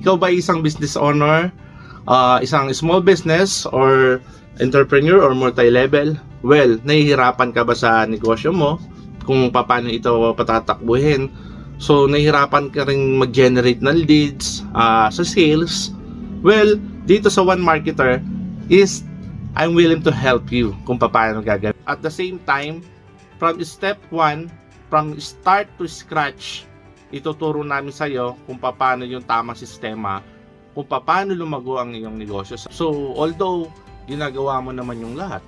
Ikaw ba isang business owner, isang small business or entrepreneur or multi-level? Well, nahihirapan ka ba sa negosyo mo kung paano ito patatakbuhin? So, nahihirapan ka rin mag-generate ng leads sa sales. Well, dito sa One Marketer is I'm willing to help you kung paano gagawin. At the same time, from step 1, from start to scratch, ituturo namin sa iyo kung paano yung tamang sistema, kung paano lumago ang iyong negosyo. So, although ginagawa mo naman yung lahat,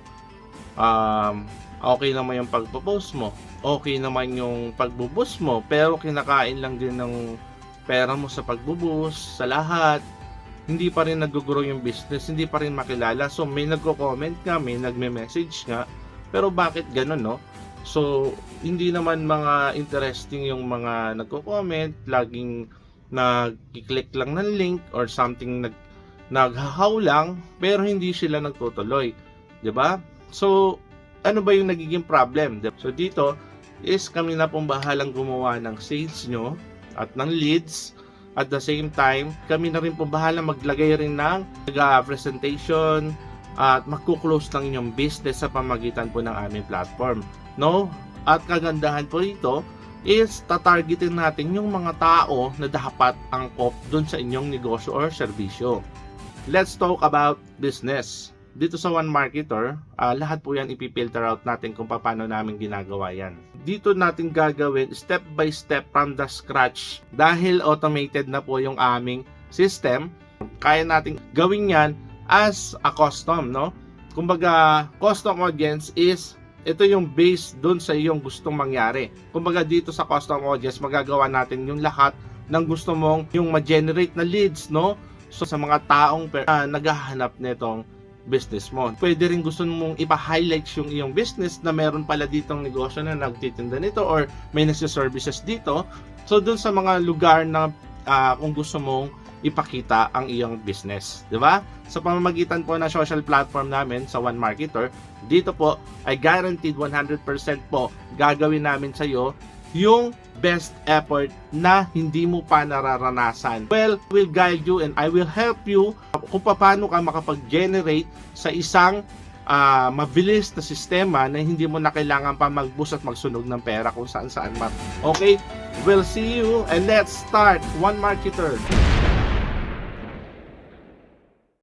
okay naman yung pagpo-post mo, okay naman yung pagbuboost mo, pero kinakain lang din ng pera mo sa pagbuboost, sa lahat, hindi pa rin nag-grow yung business, hindi pa rin makilala. So may nagko-comment nga, may nagme-message nga, pero bakit ganun, no? So hindi naman mga interesting yung mga nagko-comment, laging nag-click lang ng link or something, naghahaw lang, pero hindi sila nagtutuloy, 'di ba? So ano ba yung nagiging problem? So dito is kami na pong bahalang gumawa ng sales nyo at ng leads. At the same time, kami na rin po bahala maglagay rin ng presentation at magkuklose ng inyong business sa pamagitan po ng aming platform. No? At kagandahan po ito is tatargetin natin yung mga tao na dapat angkop dun sa inyong negosyo or serbisyo. Let's talk about business. Dito sa One Marketer, lahat po yan ipipilter out natin kung paano namin ginagawa yan. Dito natin gagawin step by step from the scratch. Dahil automated na po yung aming system, kaya natin gawin yan as a custom, no? Kumbaga, custom audience is ito yung base dun sa iyong gustong mangyari. Kumbaga dito sa custom audience, magagawa natin yung lahat ng gusto mong yung ma-generate na leads, no? So sa mga taong naghahanap nitong business mo. Pwede rin gusto mong ipa-highlight yung iyong business na meron pala ditong negosyo na nagtitinda nito or may nagsiservices dito. So dun sa mga lugar na kung gusto mong ipakita ang iyong business, di ba? Sa pamamagitan po ng social platform namin sa One Marketer, dito po ay guaranteed 100% po gagawin namin sa iyo yung best effort na hindi mo pa nararanasan. Well, I will guide you and I will help you kung paano ka makapag-generate sa isang mabilis na sistema na hindi mo na kailangan pa mag-boost at magsunog ng pera kung saan-saan man. Okay? We'll see you and let's start One Marketer.